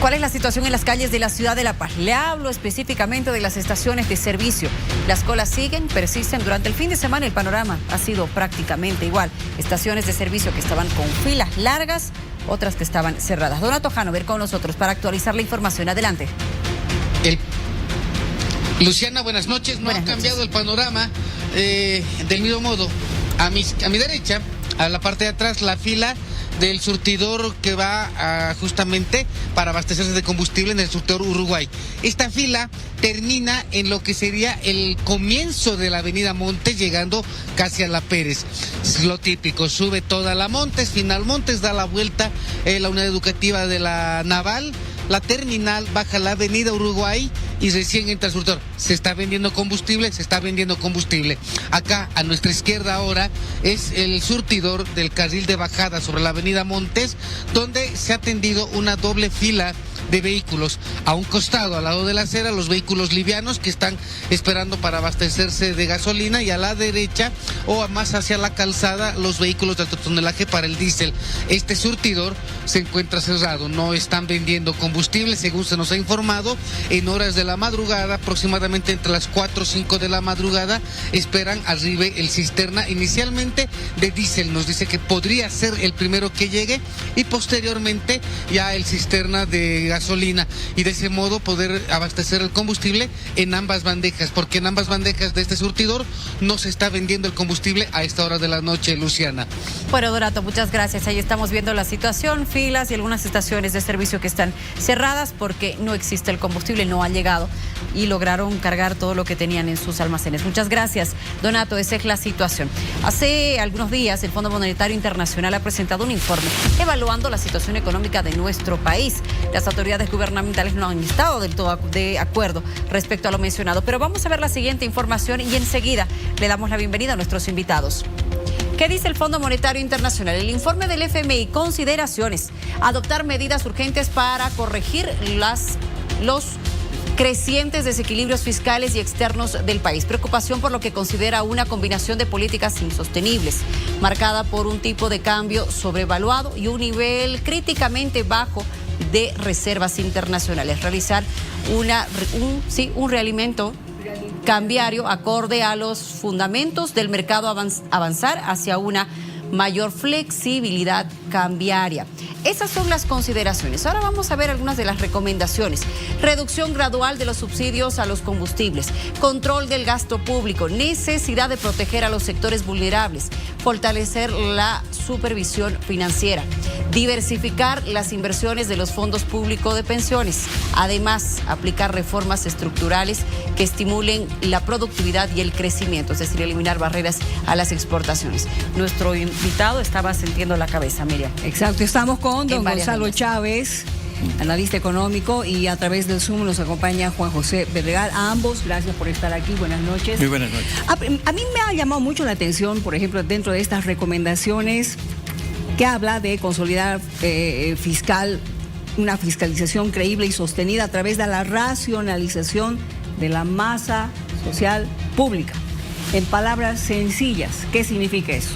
¿Cuál es la situación en las calles de la ciudad de La Paz? Le hablo específicamente de las estaciones de servicio. Las colas siguen, persisten. Durante el fin de semana el panorama ha sido prácticamente igual. Estaciones de servicio que estaban con filas largas, otras que estaban cerradas. Donato Hanover con nosotros para actualizar la información. Adelante. Luciana, buenas noches. No ha cambiado el panorama del mismo modo. A mi derecha, a la parte de atrás, la fila del surtidor que va justamente para abastecerse de combustible en el surtidor Uruguay. Esta fila termina en lo que sería el comienzo de la avenida Montes, llegando casi a la Pérez. Es lo típico, sube toda la Montes, final Montes, da la vuelta la unidad educativa de la Naval, la terminal, baja la avenida Uruguay y recién entra el surtidor. Se está vendiendo combustible, Acá a nuestra izquierda ahora es el surtidor del carril de bajada sobre la avenida Montes, donde se ha tendido una doble fila de vehículos. A un costado, al lado de la acera, los vehículos livianos que están esperando para abastecerse de gasolina, y a la derecha o más hacia la calzada, los vehículos de alto tonelaje para el diésel. Este surtidor se encuentra cerrado, no están vendiendo combustible, según se nos ha informado. En horas de la madrugada, aproximadamente entre las 4 o 5 de la madrugada, esperan arribe el cisterna inicialmente de diésel. Nos dice que podría ser el primero que llegue y posteriormente ya el cisterna de gasolina, y de ese modo poder abastecer el combustible en ambas bandejas, porque en ambas bandejas de este surtidor no se está vendiendo el combustible a esta hora de la noche, Luciana. Bueno, Donato, muchas gracias. Ahí estamos viendo la situación, filas y algunas estaciones de servicio que están cerradas porque no existe el combustible, no ha llegado y lograron cargar todo lo que tenían en sus almacenes. Muchas gracias, Donato. Esa es la situación. Hace algunos días el Fondo Monetario Internacional ha presentado un informe evaluando la situación económica de nuestro país. Las autoridades gubernamentales no han estado del todo de acuerdo respecto a lo mencionado, pero vamos a ver la siguiente información y enseguida le damos la bienvenida a nuestros invitados. ¿Qué dice el Fondo Monetario Internacional? El informe del FMI, consideraciones: adoptar medidas urgentes para corregir los crecientes desequilibrios fiscales y externos del país. Preocupación por lo que considera una combinación de políticas insostenibles, marcada por un tipo de cambio sobrevaluado y un nivel críticamente bajo de reservas internacionales. Realizar un realimento cambiario acorde a los fundamentos del mercado, avanzar hacia una mayor flexibilidad cambiaria. Esas son las consideraciones. Ahora vamos a ver algunas de las recomendaciones. Reducción gradual de los subsidios a los combustibles, control del gasto público, necesidad de proteger a los sectores vulnerables, fortalecer la supervisión financiera, diversificar las inversiones de los fondos públicos de pensiones. Además, aplicar reformas estructurales que estimulen la productividad y el crecimiento, es decir, eliminar barreras a las exportaciones. Nuestro invitado estaba sintiendo la cabeza, Miriam. Exacto, estamos con don Gonzalo Chávez, analista económico, y a través del Zoom nos acompaña Juan José Bedregal. A ambos, gracias por estar aquí. Buenas noches. Muy buenas noches. A mí me ha llamado mucho la atención, por ejemplo, dentro de estas recomendaciones que habla de consolidar una fiscalización creíble y sostenida a través de la racionalización de la masa social pública. En palabras sencillas, ¿qué significa eso?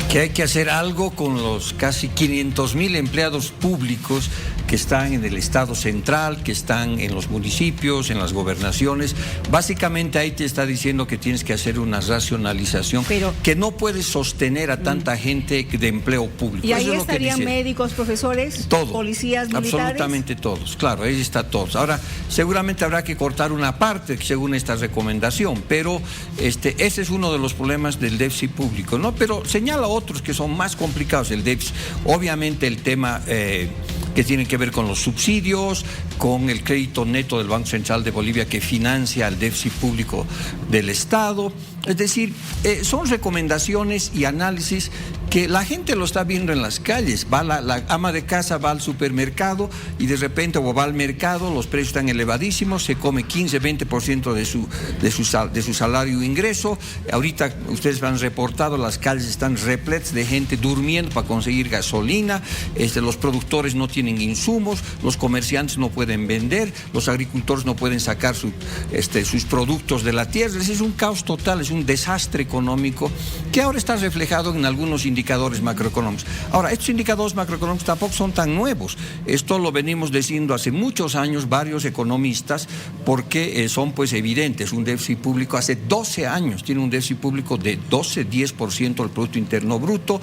Que hay que hacer algo con los casi 500,000 empleados públicos que están en el Estado central, que están en los municipios, en las gobernaciones. Básicamente ahí te está diciendo que tienes que hacer una racionalización, pero que no puedes sostener a tanta gente de empleo público. ¿Y ahí estarían médicos, profesores, todo, policías, militares? Absolutamente todos, claro, ahí está todos. Ahora, seguramente habrá que cortar una parte según esta recomendación, pero ese es uno de los problemas del déficit público, ¿no? Pero señala otros que son más complicados el déficit. Obviamente el tema que tiene que ver con los subsidios, con el crédito neto del Banco Central de Bolivia que financia el déficit público del Estado. Es decir, son recomendaciones y análisis que la gente lo está viendo en las calles. Va la ama de casa va al supermercado y de repente, o va al mercado, los precios están elevadísimos, se come 15-20% de su salario o ingreso. Ahorita ustedes han reportado, las calles están repletas de gente durmiendo para conseguir gasolina, los productores no tienen insumos, los comerciantes no pueden vender, los agricultores no pueden sacar sus productos de la tierra. Es un caos total, es un desastre económico que ahora está reflejado en algunos indicadores indicadores macroeconómicos. Ahora, estos indicadores macroeconómicos tampoco son tan nuevos. Esto lo venimos diciendo hace muchos años varios economistas, porque son pues evidentes. Un déficit público hace 12 años tiene un déficit público de 10% del Producto Interno Bruto.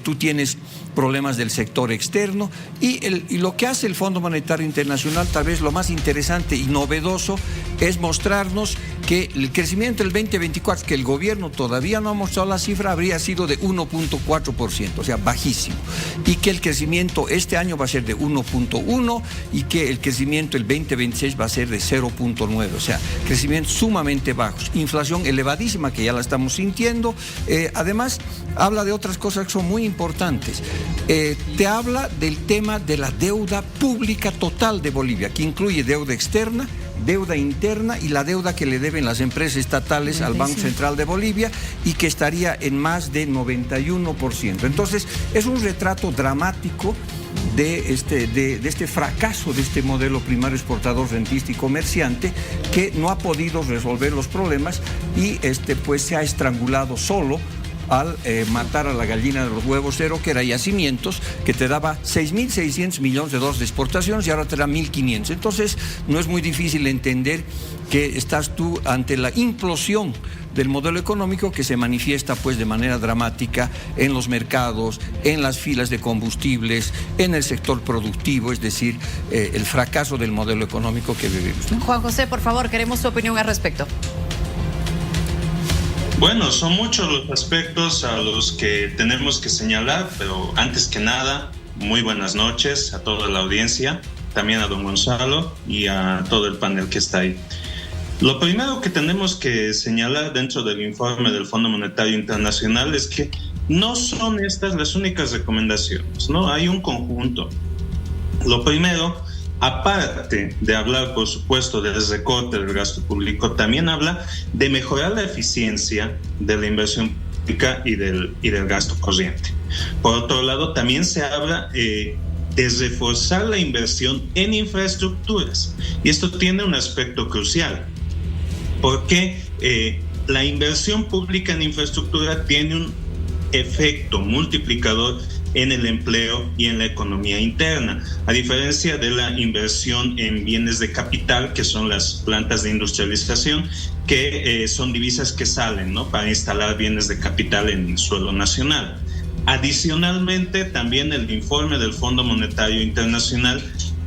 Tú tienes problemas del sector externo y lo que hace el Fondo Monetario Internacional, tal vez lo más interesante y novedoso, es mostrarnos que el crecimiento del 2024, que el gobierno todavía no ha mostrado la cifra, habría sido de 1.4%, o sea, bajísimo, y que el crecimiento este año va a ser de 1.1% y que el crecimiento el 2026 va a ser de 0.9%, o sea, crecimientos sumamente bajos, inflación elevadísima que ya la estamos sintiendo. Además, habla de otras cosas que son muy importantes. Te habla del tema de la deuda pública total de Bolivia, que incluye deuda externa, deuda interna y la deuda que le deben las empresas estatales al Banco Central de Bolivia, y que estaría en más de 91%. Entonces, es un retrato dramático de este fracaso de este modelo primario exportador, rentista y comerciante, que no ha podido resolver los problemas y pues se ha estrangulado solo al matar a la gallina de los huevos cero, que era Yacimientos, que te daba 6.600 millones de dólares de exportaciones y ahora te da 1.500. Entonces, no es muy difícil entender que estás tú ante la implosión del modelo económico, que se manifiesta pues de manera dramática en los mercados, en las filas de combustibles, en el sector productivo, es decir, el fracaso del modelo económico que vivimos. Juan José, por favor, queremos su opinión al respecto. Bueno, son muchos los aspectos a los que tenemos que señalar, pero antes que nada, muy buenas noches a toda la audiencia, también a don Gonzalo y a todo el panel que está ahí. Lo primero que tenemos que señalar dentro del informe del Fondo Monetario Internacional es que no son estas las únicas recomendaciones, ¿no? Hay un conjunto. Lo primero, aparte de hablar, por supuesto, del recorte del gasto público, también habla de mejorar la eficiencia de la inversión pública y del gasto corriente. Por otro lado, también se habla de reforzar la inversión en infraestructuras. Y esto tiene un aspecto crucial, porque la inversión pública en infraestructura tiene un efecto multiplicador en el empleo y en la economía interna, a diferencia de la inversión en bienes de capital, que son las plantas de industrialización, que son divisas que salen, ¿no?, para instalar bienes de capital en el suelo nacional. Adicionalmente, también el informe del Fondo Monetario Internacional,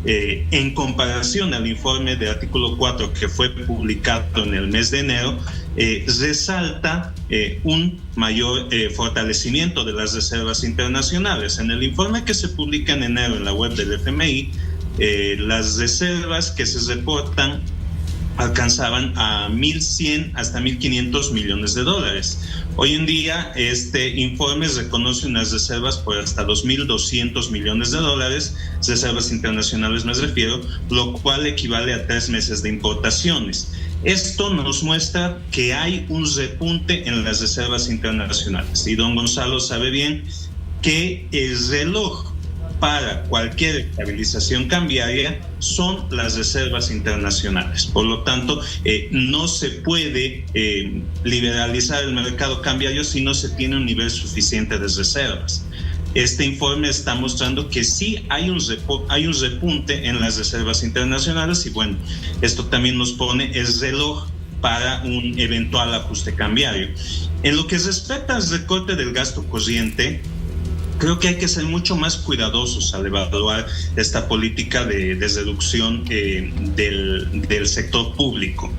en comparación al informe de artículo 4 que fue publicado en el mes de enero, resalta un mayor fortalecimiento de las reservas internacionales. En el informe que se publica en enero en la web del FMI, las reservas que se reportan alcanzaban a 1.100 hasta 1.500 millones de dólares. Hoy en día este informe reconoce unas reservas por hasta 2.200 millones de dólares, reservas internacionales me refiero, lo cual equivale a 3 meses de importaciones. Esto nos muestra que hay un repunte en las reservas internacionales, y don Gonzalo sabe bien que el reloj para cualquier estabilización cambiaria son las reservas internacionales. Por lo tanto, no se puede liberalizar el mercado cambiario si no se tiene un nivel suficiente de reservas. Este informe está mostrando que sí hay un repunte en las reservas internacionales, y bueno, esto también nos pone el reloj para un eventual ajuste cambiario. En lo que respecta al recorte del gasto corriente, creo que hay que ser mucho más cuidadosos al evaluar esta política de reducción del sector público.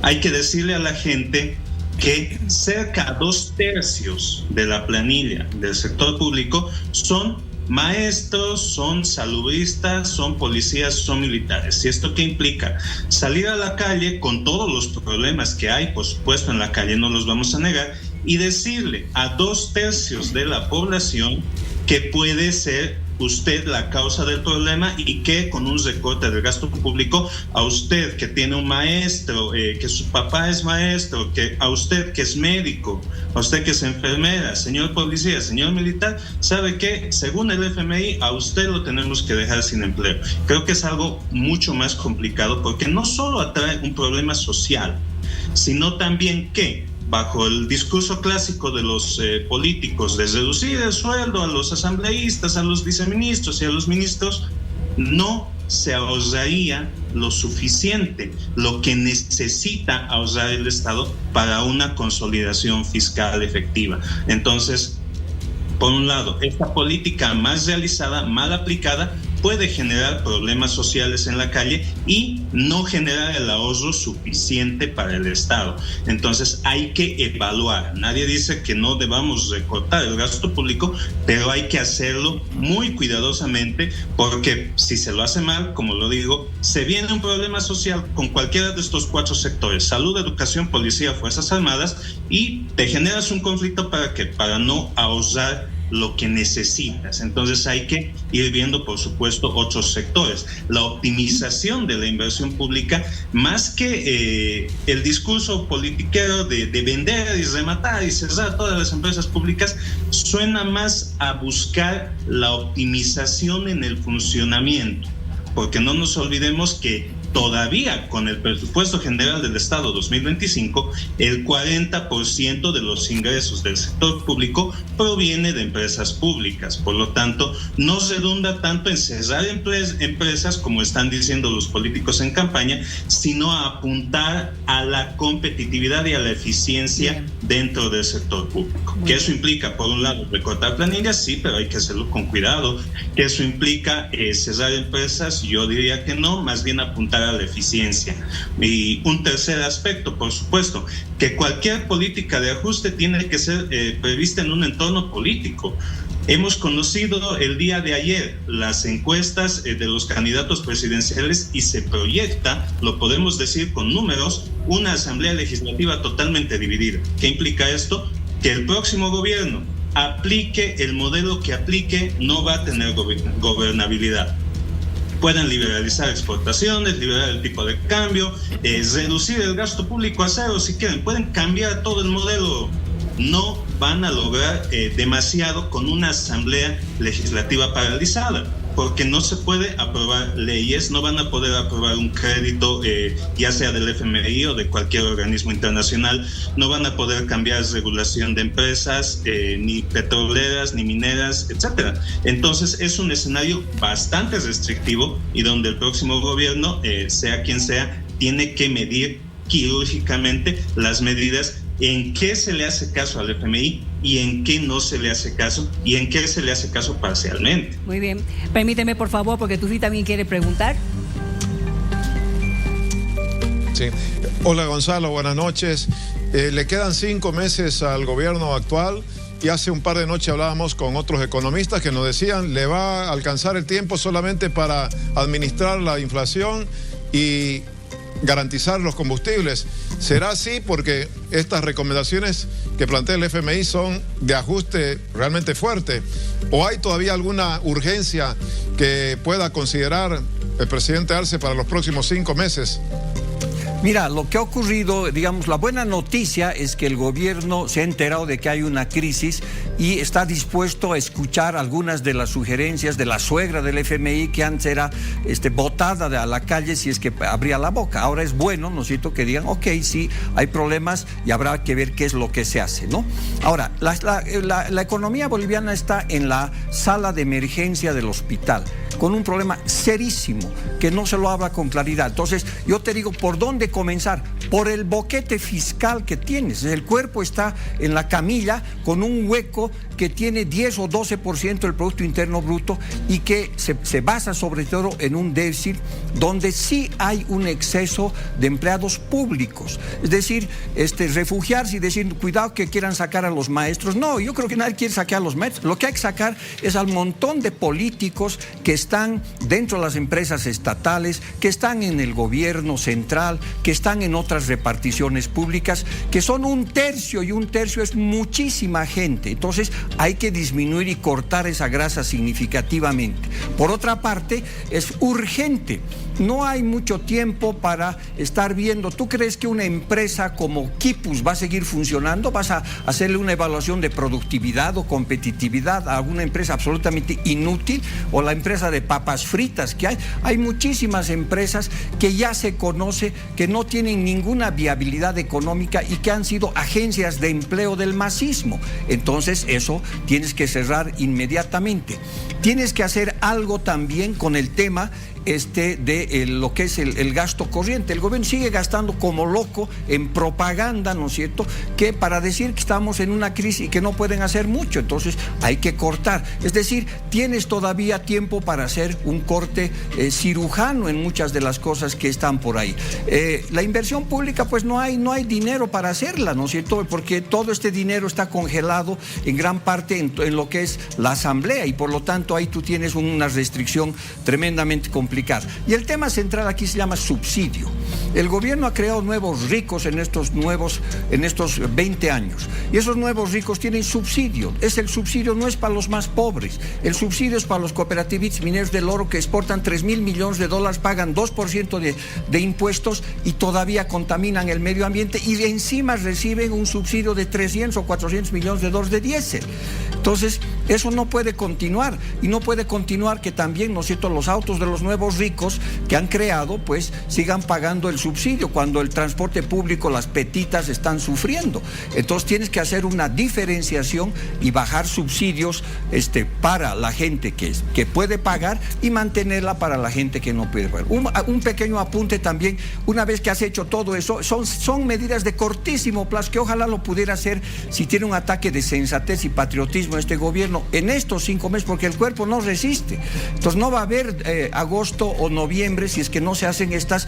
Hay que decirle a la gente que cerca de 2/3 de la planilla del sector público son maestros, son salubristas, son policías, son militares. ¿Y esto qué implica? Salir a la calle con todos los problemas que hay, por supuesto, en la calle, no los vamos a negar, y decirle a 2/3 de la población que puede ser usted la causa del problema, y que con un recorte del gasto público, a usted que tiene un maestro, que su papá es maestro, que a usted que es médico, a usted que es enfermera, señor policía, señor militar, ¿sabe qué? Según el FMI, a usted lo tenemos que dejar sin empleo. Creo que es algo mucho más complicado, porque no solo atrae un problema social, sino también que bajo el discurso clásico de los políticos de reducir el sueldo a los asambleístas, a los viceministros y a los ministros, no se ahorraría lo suficiente, lo que necesita ahorrar el Estado para una consolidación fiscal efectiva. Entonces, por un lado, esta política más realizada, mal aplicada, puede generar problemas sociales en la calle y no generar el ahorro suficiente para el Estado. Entonces hay que evaluar. Nadie dice que no debamos recortar el gasto público, pero hay que hacerlo muy cuidadosamente, porque si se lo hace mal, como lo digo, se viene un problema social con cualquiera de estos 4 sectores: salud, educación, policía, fuerzas armadas, y te generas un conflicto para no ahorrar lo que necesitas. Entonces hay que ir viendo, por supuesto, otros sectores. La optimización de la inversión pública, más que el discurso politiquero de vender y rematar y cerrar todas las empresas públicas, suena más a buscar la optimización en el funcionamiento, porque no nos olvidemos que todavía con el presupuesto general del Estado 2025, el 40% de los ingresos del sector público proviene de empresas públicas. Por lo tanto, no redunda tanto en cerrar empresas, como están diciendo los políticos en campaña, sino a apuntar a la competitividad y a la eficiencia dentro del sector público. Que eso implica, por un lado, recortar planillas, sí, pero hay que hacerlo con cuidado. Que eso implica cerrar empresas, yo diría que no, más bien apuntar a la eficiencia. Y un tercer aspecto, por supuesto, que cualquier política de ajuste tiene que ser prevista en un entorno político. Hemos conocido el día de ayer las encuestas de los candidatos presidenciales y se proyecta, lo podemos decir con números, una asamblea legislativa totalmente dividida. ¿Qué implica esto? Que el próximo gobierno aplique el modelo que aplique, no va a tener gobernabilidad. Pueden liberalizar exportaciones, liberar el tipo de cambio, reducir el gasto público a cero si quieren, pueden cambiar todo el modelo. No van a lograr demasiado con una asamblea legislativa paralizada, porque no se puede aprobar leyes, no van a poder aprobar un crédito, ya sea del FMI o de cualquier organismo internacional, no van a poder cambiar regulación de empresas, ni petroleras, ni mineras, etcétera. Entonces es un escenario bastante restrictivo y donde el próximo gobierno, sea quien sea, tiene que medir quirúrgicamente las medidas, en qué se le hace caso al FMI y en qué no se le hace caso, y en qué se le hace caso parcialmente. Muy bien. Permíteme, por favor, porque tú sí también quieres preguntar. Sí. Hola, Gonzalo, buenas noches. Le quedan 5 meses al gobierno actual y hace un par de noches hablábamos con otros economistas que nos decían le va a alcanzar el tiempo solamente para administrar la inflación y garantizar los combustibles. ¿Será así? Porque estas recomendaciones que plantea el FMI son de ajuste realmente fuerte. ¿O hay todavía alguna urgencia que pueda considerar el presidente Arce para los próximos 5 meses? Mira, lo que ha ocurrido, digamos, la buena noticia es que el gobierno se ha enterado de que hay una crisis y está dispuesto a escuchar algunas de las sugerencias de la suegra del FMI, que antes era botada a la calle si es que abría la boca. Ahora es bueno, ¿no es cierto?, que digan, ok, sí, hay problemas y habrá que ver qué es lo que se hace, ¿no? Ahora, la economía boliviana está en la sala de emergencia del hospital, con un problema serísimo, que no se lo habla con claridad. Entonces, yo te digo, ¿por dónde comenzar? Por el boquete fiscal que tienes. El cuerpo está en la camilla con un hueco que tiene 10 o 12% del Producto Interno Bruto y que se basa sobre todo en un déficit donde sí hay un exceso de empleados públicos. Es decir, refugiarse y decir, cuidado que quieran sacar a los maestros. No, yo creo que nadie quiere sacar a los maestros. Lo que hay que sacar es al montón de políticos que están dentro de las empresas estatales, que están en el gobierno central, que están en otras reparticiones públicas, que son 1/3, y 1/3 es muchísima gente. Entonces hay que disminuir y cortar esa grasa significativamente. Por otra parte, es urgente no hay mucho tiempo para estar viendo. ¿Tú crees que una empresa como Quipus va a seguir funcionando? ¿Vas a hacerle una evaluación de productividad o competitividad a una empresa absolutamente inútil? O la empresa de papas fritas que hay muchísimas empresas que ya se conoce que no tienen ninguna viabilidad económica y que han sido agencias de empleo del masismo. Entonces eso tienes que cerrar inmediatamente. Tienes que hacer algo también con el tema de lo que es el gasto corriente. El gobierno sigue gastando como loco en propaganda, ¿no es cierto?, que para decir que estamos en una crisis y que no pueden hacer mucho, entonces hay que cortar. Es decir, tienes todavía tiempo para hacer un corte cirujano en muchas de las cosas que están por ahí. La inversión pública, pues no hay dinero para hacerla, ¿no es cierto?, porque todo este dinero está congelado en gran parte en lo que es la asamblea, y por lo tanto ahí tú tienes una restricción tremendamente complicada. Y el tema central aquí se llama subsidio. El gobierno ha creado nuevos ricos en estos 20 años, y esos nuevos ricos tienen subsidio. El subsidio no es para los más pobres, el subsidio es para los cooperativistas mineros del oro que exportan $3,000 millones, pagan 2% de impuestos y todavía contaminan el medio ambiente, y encima reciben un subsidio de 300 o 400 millones de dólares de diésel. Entonces, eso no puede continuar, y no puede continuar que también, ¿no es cierto?, los autos de los nuevos ricos que han creado, pues sigan pagando el subsidio cuando el transporte público, las petitas están sufriendo. Entonces tienes que hacer una diferenciación y bajar subsidios para la gente que puede pagar, y mantenerla para la gente que no puede pagar. Un pequeño apunte también: una vez que has hecho todo eso, son medidas de cortísimo plazo que ojalá lo pudiera hacer si tiene un ataque de sensatez y patriotismo este gobierno en estos 5 meses, porque el cuerpo no resiste. Entonces no va a haber agosto o noviembre si es que no se hacen estas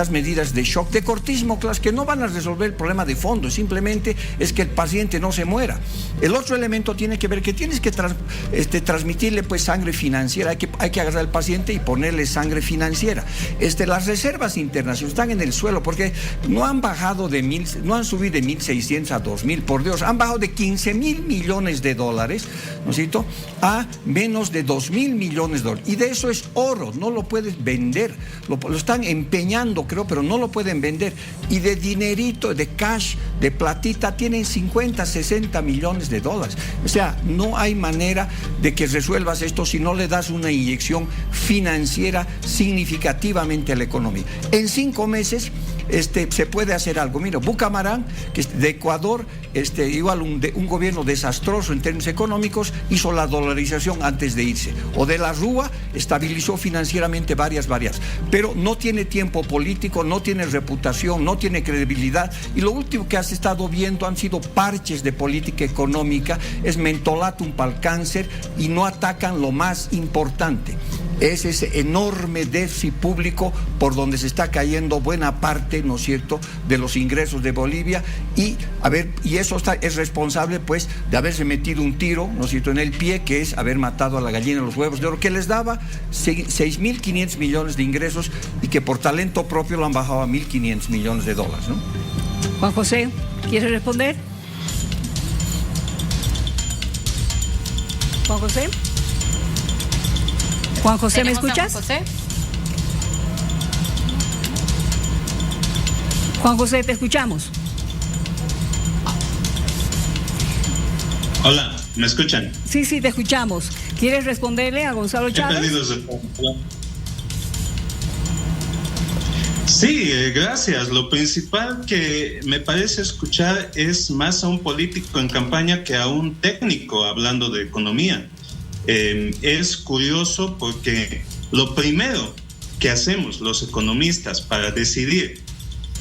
medidas de shock, de cortísimo plazo, que no van a resolver el problema de fondo, simplemente es que el paciente no se muera. El otro elemento tiene que ver que tienes que transmitirle pues sangre financiera, hay que agarrar al paciente y ponerle sangre financiera. Las reservas internacionales están en el suelo porque no han bajado no han subido de 1.600 a 2.000, por Dios, han bajado de $15,000 millones, ¿no es cierto?, a menos de $2,000 millones, y de eso es oro, no lo puedes vender, lo están empeñando, creo, pero no lo pueden vender. Y de dinerito, de cash, de platita, tienen 50, 60 millones de dólares. O sea, no hay manera de que resuelvas esto si no le das una inyección financiera significativamente a la economía. En 5 meses se puede hacer algo. Mira, Bucamarán, que es de Ecuador, igual un gobierno desastroso en términos económicos, hizo la dolarización antes de irse. O de la Rúa estabilizó financieramente varias, pero no tiene tiempo político, no tiene reputación, no tiene credibilidad, y lo último que has estado viendo han sido parches de política económica, es mentolatum para el cáncer, y no atacan lo más importante. Es ese enorme déficit público por donde se está cayendo buena parte, ¿no es cierto?, de los ingresos de Bolivia, y eso es responsable pues de haberse metido un tiro, ¿no es cierto?, en el pie, que es haber matado a la gallina de los huevos de oro, que les daba 6.500 millones de ingresos, y que por talento propio lo han bajado a 1.500 millones de dólares, ¿no? Juan José, ¿quiere responder? Juan José. Juan José, ¿me escuchas? Juan José, te escuchamos. Hola, ¿me escuchan? Sí, te escuchamos. ¿Quieres responderle a Gonzalo Chávez? Sí, gracias. Lo principal que me parece escuchar es más a un político en campaña que a un técnico hablando de economía. Es curioso porque lo primero que hacemos los economistas para decidir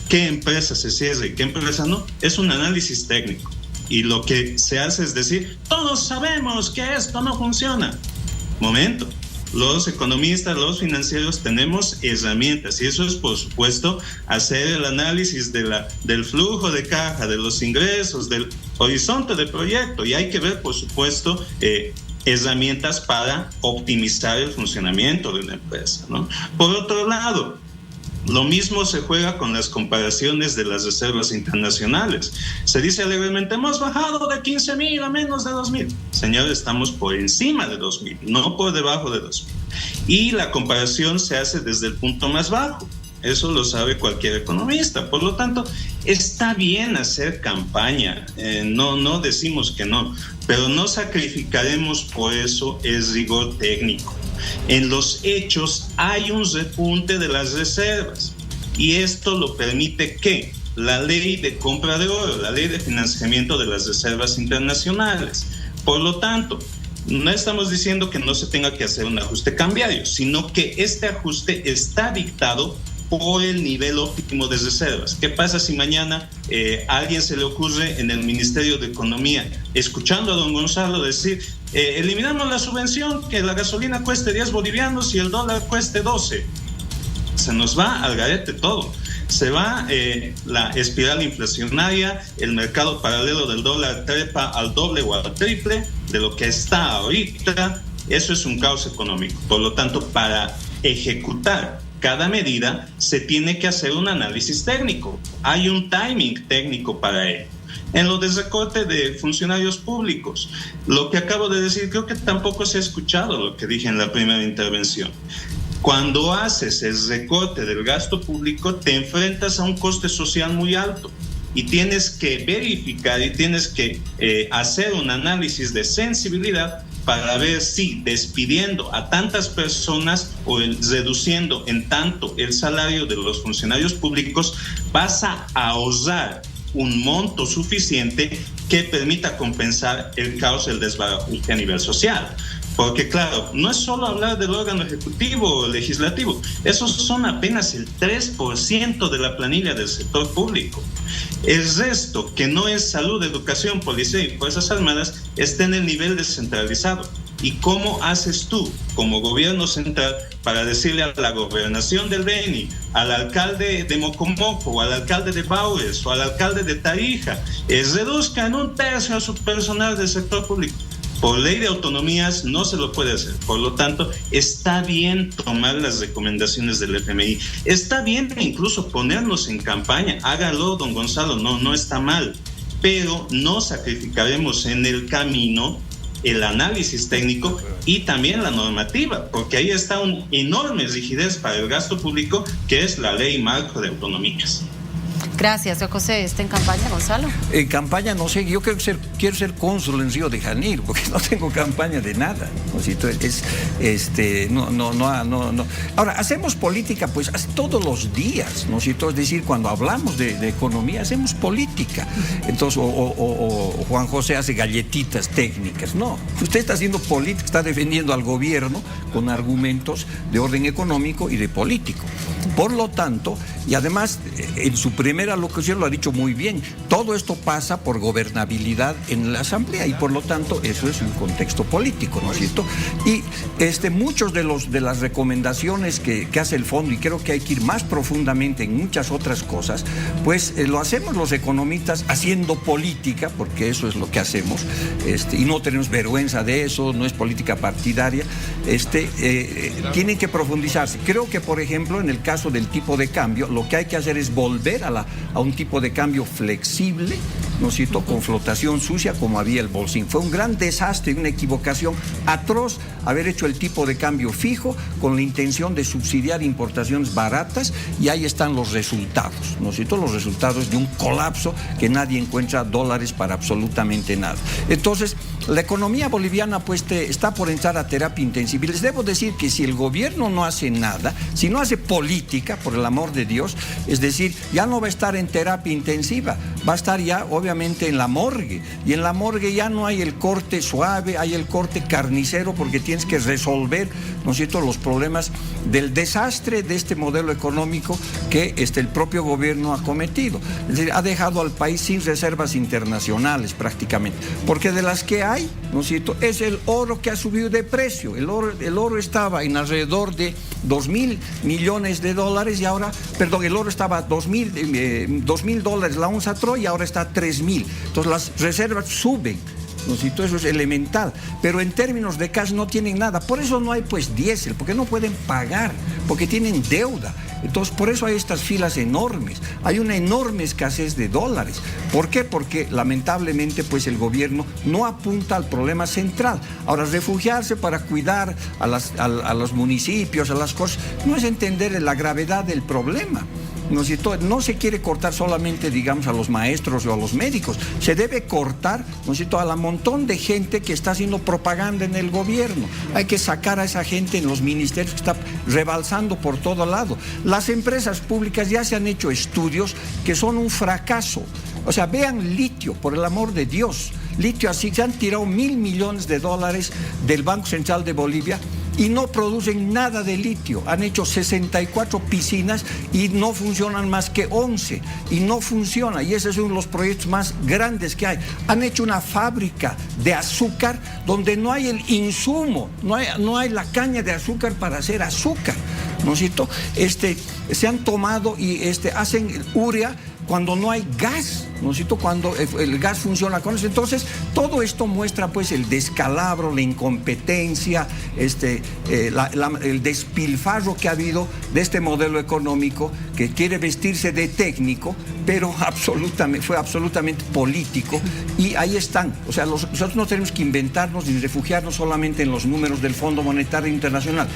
qué empresa se cierra y qué empresa no, es un análisis técnico. Y lo que se hace es decir, todos sabemos que esto no funciona. Momento. Los economistas, los financieros tenemos herramientas, y eso es, por supuesto, hacer el análisis del flujo de caja, de los ingresos, del horizonte de proyecto, y hay que ver, por supuesto, herramientas para optimizar el funcionamiento de una empresa, ¿no? Por otro lado, Lo mismo se juega con las comparaciones de las reservas internacionales. Se dice alegremente, hemos bajado de 15.000 a menos de 2.000. Señores, estamos por encima de 2.000, no por debajo de 2.000. Y la comparación se hace desde el punto más bajo. Eso lo sabe cualquier economista. Por lo tanto, está bien hacer campaña. No decimos que no, pero no sacrificaremos por eso el rigor técnico. En los hechos hay un repunte de las reservas y esto lo permite ¿qué? La ley de compra de oro, la ley de financiamiento de las reservas internacionales. Por lo tanto, no estamos diciendo que no se tenga que hacer un ajuste cambiario, sino que este ajuste está dictado por el nivel óptimo de reservas. ¿Qué pasa si mañana a alguien se le ocurre en el Ministerio de Economía, escuchando a don Gonzalo decir, eliminamos la subvención, que la gasolina cueste 10 bolivianos y el dólar cueste 12? Se nos va al garete todo. Se va la espiral inflacionaria, el mercado paralelo del dólar trepa al doble o al triple de lo que está ahorita. Eso es un caos económico. Por lo tanto, para ejecutar cada medida se tiene que hacer un análisis técnico. Hay un timing técnico para ello. En lo de recorte de funcionarios públicos, lo que acabo de decir, creo que tampoco se ha escuchado lo que dije en la primera intervención. Cuando haces el recorte del gasto público, te enfrentas a un coste social muy alto y tienes que verificar y tienes que hacer un análisis de sensibilidad para ver si despidiendo a tantas personas o reduciendo en tanto el salario de los funcionarios públicos vas a ahorrar un monto suficiente que permita compensar el caos del desbarajuste a nivel social. Porque claro, no es solo hablar del órgano ejecutivo o legislativo, esos son apenas el 3% de la planilla del sector público. El resto, que no es salud, educación, policía y fuerzas armadas, está en el nivel descentralizado. ¿Y cómo haces tú, como gobierno central, para decirle a la gobernación del Beni, al alcalde de Mocomoco, o al alcalde de Baures, o al alcalde de Tarija, reduzca en 1/3 a su personal del sector público? Por ley de autonomías no se lo puede hacer. Por lo tanto, está bien tomar las recomendaciones del FMI. Está bien incluso ponernos en campaña. Hágalo, don Gonzalo, no está mal. Pero no sacrificaremos en el camino el análisis técnico y también la normativa, porque ahí está una enorme rigidez para el gasto público, que es la ley marco de autonomías. Gracias, José. ¿Está en campaña, Gonzalo? En campaña no sé, yo quiero ser cónsul en Río de Janeiro, porque no tengo campaña de nada, ¿no? No. Ahora, hacemos política pues todos los días, ¿no? Es decir, cuando hablamos de economía, hacemos política. Entonces, o Juan José hace galletitas técnicas. No, usted está haciendo política, está defendiendo al gobierno con argumentos de orden económico y de político. Por lo tanto, y además, en su primera locución lo ha dicho muy bien, todo esto pasa por gobernabilidad en la Asamblea y por lo tanto eso es un contexto político, ¿no es cierto? Y muchos de las recomendaciones que hace el fondo, y creo que hay que ir más profundamente en muchas otras cosas, pues lo hacemos los economistas haciendo política, porque eso es lo que hacemos, y no tenemos vergüenza de eso, no es política partidaria, tienen que profundizarse. Creo que, por ejemplo, en el caso del tipo de cambio, lo que hay que hacer es volver a un tipo de cambio flexible, ¿no es cierto?, con flotación sucia como había el bolsín. Fue un gran desastre, una equivocación atroz haber hecho el tipo de cambio fijo con la intención de subsidiar importaciones baratas, y ahí están los resultados, ¿no es cierto?, los resultados de un colapso que nadie encuentra dólares para absolutamente nada. Entonces, la economía boliviana pues está por entrar a terapia intensiva. Y les debo decir que si el gobierno no hace nada, si no hace política, por el amor de Dios, es decir, ya no va a estar en terapia intensiva, va a estar ya obviamente en la morgue, y en la morgue ya no hay el corte suave, hay el corte carnicero, porque tienes que resolver, ¿no es cierto?, los problemas del desastre de este modelo económico que el propio gobierno ha cometido. Es decir, ha dejado al país sin reservas internacionales prácticamente, porque de las que hay, ¿no es cierto?, es el oro que ha subido de precio. El oro estaba en alrededor de $2,000 millones y ahora, el oro estaba a $2,000 la onza Troy y ahora está a 3,000. Entonces las reservas suben, ¿no es cierto? Eso es elemental, pero en términos de cash no tienen nada. Por eso no hay pues diésel, porque no pueden pagar, porque tienen deuda. Entonces, por eso hay estas filas enormes. Hay una enorme escasez de dólares. ¿Por qué? Porque lamentablemente pues el gobierno no apunta al problema central. Ahora, refugiarse para cuidar a los municipios, a las cosas, no es entender la gravedad del problema. No se quiere cortar solamente, digamos, a los maestros o a los médicos. Se debe cortar, a la montón de gente que está haciendo propaganda en el gobierno. Hay que sacar a esa gente en los ministerios que está rebalsando por todo lado. Las empresas públicas ya se han hecho estudios que son un fracaso. O sea, vean litio, por el amor de Dios. Litio, así se han tirado $1.000 millones del Banco Central de Bolivia y no producen nada de litio. Han hecho 64 piscinas y no funcionan más que 11. Y no funciona. Y ese es uno de los proyectos más grandes que hay. Han hecho una fábrica de azúcar donde no hay el insumo, no hay la caña de azúcar para hacer azúcar. ¿No es cierto? Se han tomado y hacen urea cuando no hay gas, ¿no es cierto? Cuando el gas funciona con eso. Entonces, todo esto muestra pues el descalabro, la incompetencia, el despilfarro que ha habido de este modelo económico que quiere vestirse de técnico, pero fue absolutamente político. Y ahí están. O sea, nosotros no tenemos que inventarnos ni refugiarnos solamente en los números del Fondo Monetario Internacional.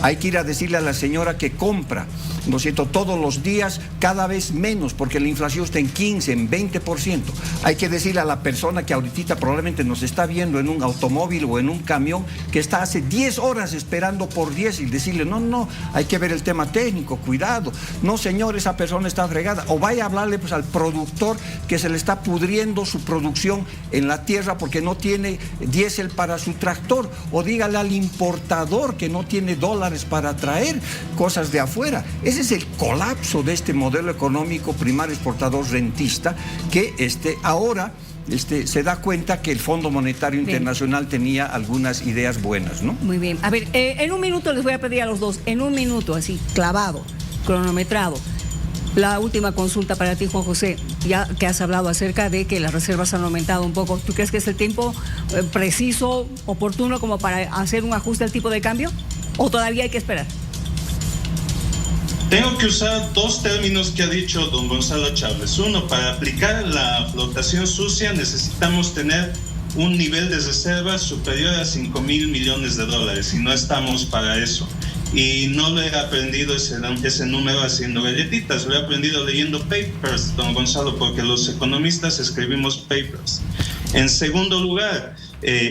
Hay que ir a decirle a la señora que compra, ¿no es cierto?, todos los días, cada vez menos, porque la inflación está en 15, en 20%. Hay que decirle a la persona que ahorita probablemente nos está viendo en un automóvil o en un camión, que está hace 10 horas esperando por 10, y decirle, no, hay que ver el tema técnico, cuidado. No, señor, esa persona está fregada. O vaya a hablarle pues al productor que se le está pudriendo su producción en la tierra porque no tiene diésel para su tractor. O dígale al importador que no tiene dólares para traer cosas de afuera. Ese es el colapso de este modelo económico primario exportador rentista que ahora se da cuenta que el Fondo Monetario Internacional tenía algunas ideas buenas, ¿no? Muy bien. A ver, en un minuto les voy a pedir a los dos, en un minuto, así, clavado, cronometrado. La última consulta para ti, Juan José, ya que has hablado acerca de que las reservas han aumentado un poco, ¿tú crees que es el tiempo preciso, oportuno como para hacer un ajuste al tipo de cambio? ¿O todavía hay que esperar? Tengo que usar dos términos que ha dicho don Gonzalo Chávez. Uno, para aplicar la flotación sucia necesitamos tener un nivel de reservas superior a $5.000 millones y no estamos para eso. Y no lo he aprendido ese número haciendo galletitas, lo he aprendido leyendo papers, don Gonzalo, porque los economistas escribimos papers. En segundo lugar,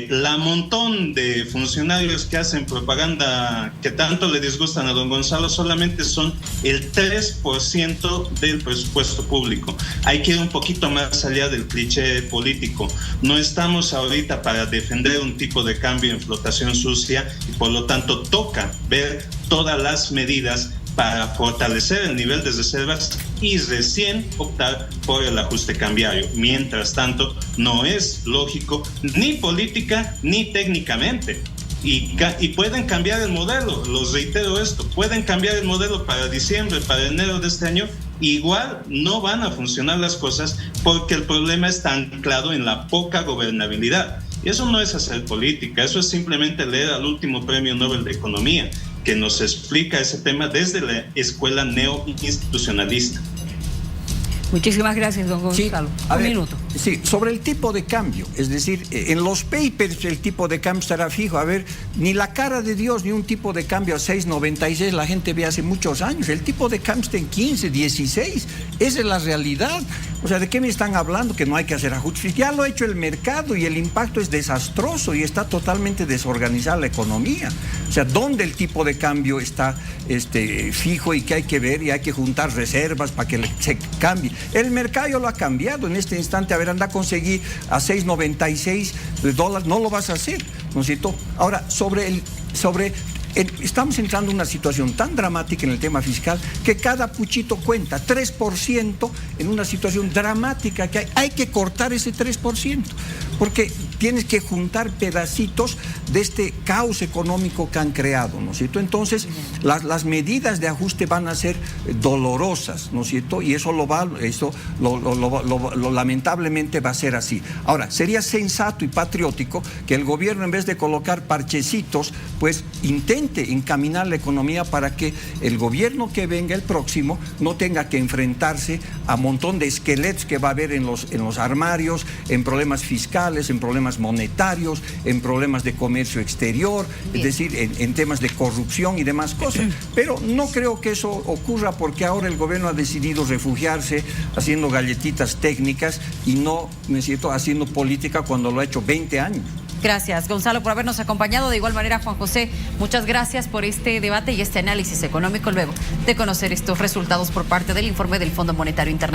la montón de funcionarios que hacen propaganda que tanto le disgustan a don Gonzalo solamente son el 3% del presupuesto público. Hay que ir un poquito más allá del cliché político. No estamos ahorita para defender un tipo de cambio en flotación sucia y por lo tanto toca ver todas las medidas para fortalecer el nivel de reservas y recién optar por el ajuste cambiario. Mientras tanto, no es lógico ni política ni técnicamente. Y pueden cambiar el modelo, los reitero esto, pueden cambiar el modelo para diciembre, para enero de este año, igual no van a funcionar las cosas porque el problema está anclado en la poca gobernabilidad. Y eso no es hacer política, eso es simplemente leer al último premio Nobel de Economía, que nos explica ese tema desde la escuela neoinstitucionalista. Muchísimas gracias, don Gonzalo. Sí, un minuto. Sí, sobre el tipo de cambio, es decir, en los papers el tipo de cambio estará fijo. A ver, ni la cara de Dios, ni un tipo de cambio a 6.96 la gente ve hace muchos años. El tipo de cambio está en 15, 16. Esa es la realidad. O sea, ¿de qué me están hablando? Que no hay que hacer ajustes. Ya lo ha hecho el mercado y el impacto es desastroso y está totalmente desorganizada la economía. O sea, ¿dónde el tipo de cambio está fijo y que hay que ver y hay que juntar reservas para que se cambie? El mercado ya lo ha cambiado en este instante. A ver, anda a conseguir a 6.96 dólares, no lo vas a hacer, ¿no es cierto? Ahora, estamos entrando en una situación tan dramática en el tema fiscal que cada puchito cuenta, 3% en una situación dramática que hay que cortar ese 3%, porque tienes que juntar pedacitos de este caos económico que han creado, ¿no es cierto? Entonces, las medidas de ajuste van a ser dolorosas, ¿no es cierto? Y eso lamentablemente va a ser así. Ahora, sería sensato y patriótico que el gobierno, en vez de colocar parchecitos, pues intente encaminar la economía para que el gobierno que venga el próximo no tenga que enfrentarse a un montón de esqueletos que va a haber en los armarios, en problemas fiscales, en problemas monetarios, en problemas de comercio exterior, es decir, en temas de corrupción y demás cosas. Pero no creo que eso ocurra porque ahora el gobierno ha decidido refugiarse haciendo galletitas técnicas y no, ¿me es cierto?, haciendo política cuando lo ha hecho 20 años. Gracias, Gonzalo, por habernos acompañado. De igual manera, Juan José, muchas gracias por este debate y este análisis económico luego de conocer estos resultados por parte del informe del Fondo Monetario Internacional.